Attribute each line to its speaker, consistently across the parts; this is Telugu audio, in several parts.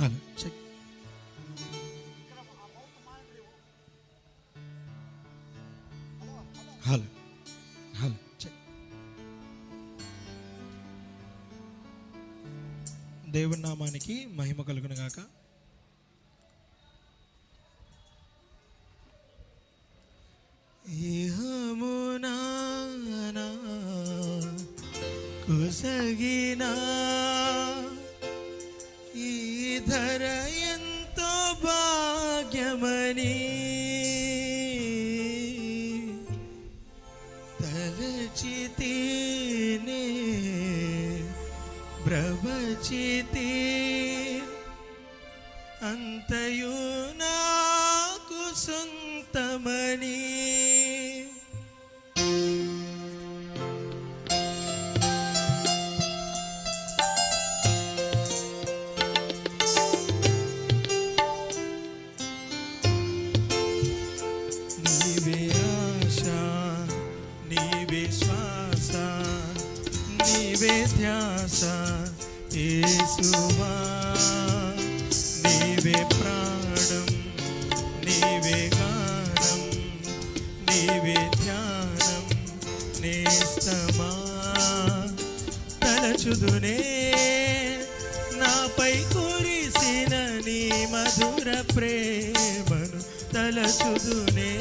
Speaker 1: Hello check. Hello hello check. దేవుని నామానికి మహిమ కలుగును గాక. ఇహమునా కుసగినా ఈ ధర ఎంతో భాగ్యమని తలచితినే బ్రవచితి అంతయు నాకు సొంతమని. నీవే ఆశ, నీవే శ్వాస, నీవే ధ్యాస యేసువా. నీవే ప్రాణం, నీవే గానం, నీవే ధ్యానం నేస్తమా. తలచుదునే నాపై కురిసిన నీ మధుర ప్రేమను, తలచుదునే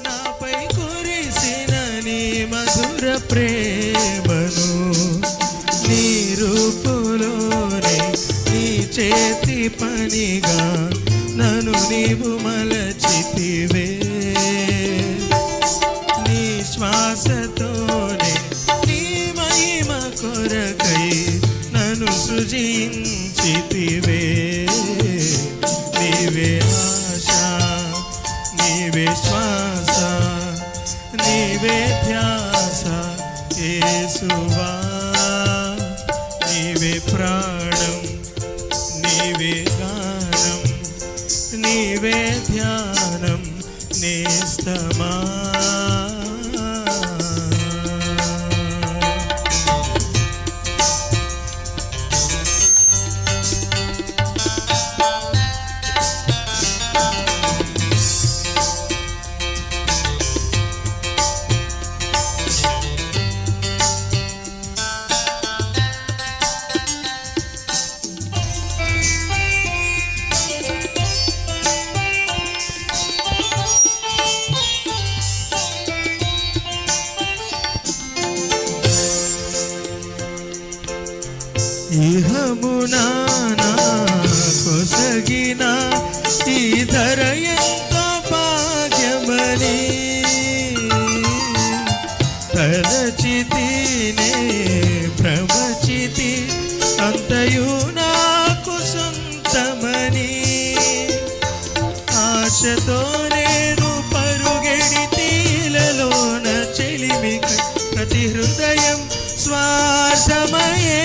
Speaker 1: నాపై కురిసిన నీ మధుర ప్రేమను. నీ రూపులోనే నీ చేతి పనిగా నన్ను నీవు మలచితివే. నీ శ్వాసతోనే నీ మహిమ కొరకై నన్ను సృజించితివే. నీవే ఆశ, నీవే శ్వాస, నీవే ధ్యాస యేసువా. నీవే ప్రాణం, నీవే గానం, నీవే ధ్యానం నేస్తమా. ఇహమునా కొసగిన ఈ ధర ఎంతో భాగ్యమని తలచితినే భ్రమచితి అంతయు నాకు సొంతమని. ఆశతో నేను పరుగెడితీలలోన చెలిమిక ప్రతి హృదయం స్వార్థమయే.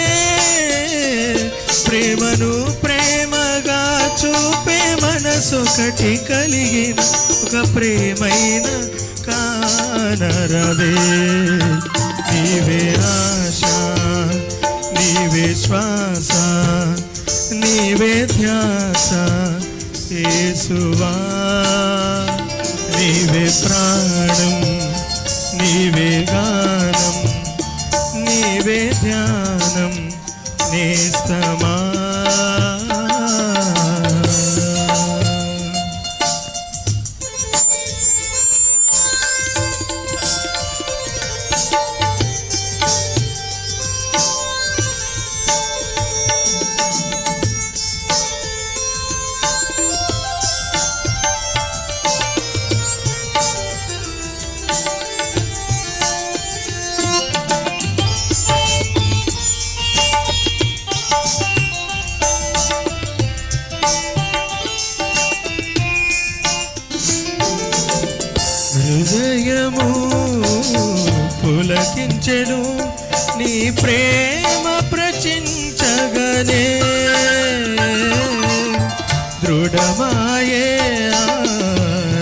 Speaker 1: ప్రేమను ప్రేమగా చూపే మనసొకటి కలిగిన ఒక ప్రేమైన కానరదే. నీవే ఆశ, నీవే శ్వాస, నీవే ధ్యాస యేసువా. నీవే ప్రాణం, నీవే గానం, నీవే ధ్యానం నేస్తమా. హృదయము పులకించెను నీ ప్రేమ ప్రచించగనే. దృఢమాయే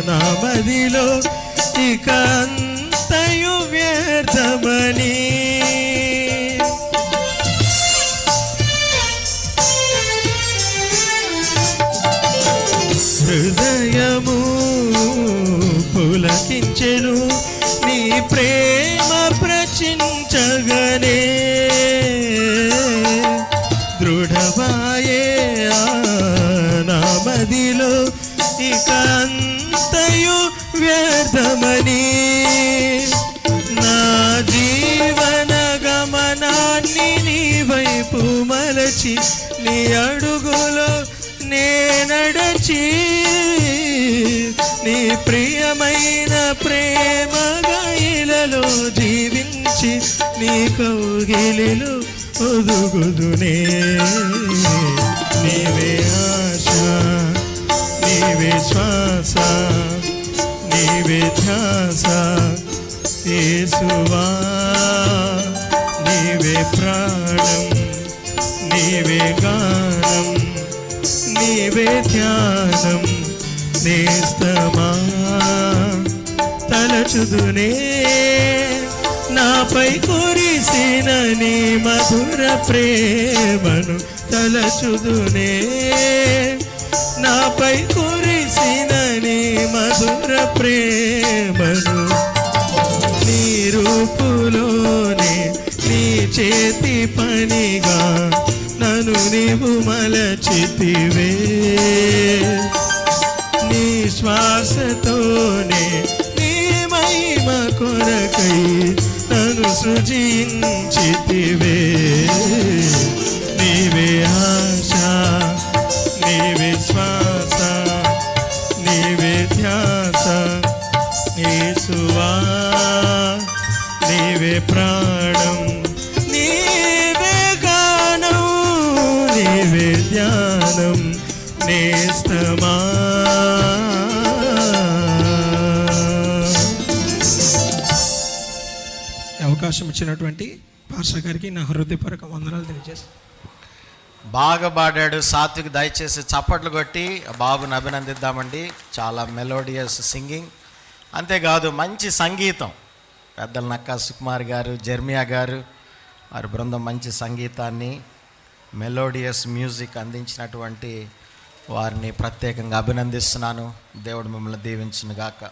Speaker 1: నా మదిలో ఇక అంతయు వ్యర్థమని. నా మదిలో ఇక అంతయు వ్యర్థమని నా జీవన గమనాన్ని నీ వైపు మలచి నీ అడుగులో నే నడచి నీ ప్రియమైన ప్రేమగా ఇలలో జీవించి నీ కౌగిలిలో ఒదుగుదునే నీవే ఆశ నీవే శ్వాస నీవే ధ్యాస యేసువా నీవే ప్రాణం నీవే గానం నీవే ధ్యానం నేస్తమా తలచుదునే నాపై కురిసిన నీ మధుర ప్రేమను తలచుదునే నాపై కురిసిన నీ మధుర ప్రేమను నీ రూపులోనే నీ చేతి పనిగా నన్ను నీవు మలచితివే నీ శ్వాసతోనే నీ మహిమ కొరకై నన్ను సృజించితివే నీవే ఆశ నీవే శ్వాస నీవే ధ్యాస యేసువా నీవే ప్రాణం నీవే గానం నీవే ధ్యానం నేస్తమా. అవకాశం ఇచ్చినటువంటి పాస్టర్ గారికి నా హృదయపూర్వక వందనాలు తెలియజేస్తాను.
Speaker 2: బాగా పాడాడు సాత్విక్. దయచేసి చప్పట్లు కొట్టి బాబుని అభినందిద్దామండి. చాలా మెలోడియస్ సింగింగ్, అంతేకాదు మంచి సంగీతం. పెద్దల నక్కా సుకుమార్ గారు, జెర్మియా గారు వారి బృందం మంచి సంగీతాన్ని, మెలోడియస్ మ్యూజిక్ అందించినటువంటి వారిని ప్రత్యేకంగా అభినందిస్తున్నాను. దేవుడు మిమ్మల్ని దీవించును గాక.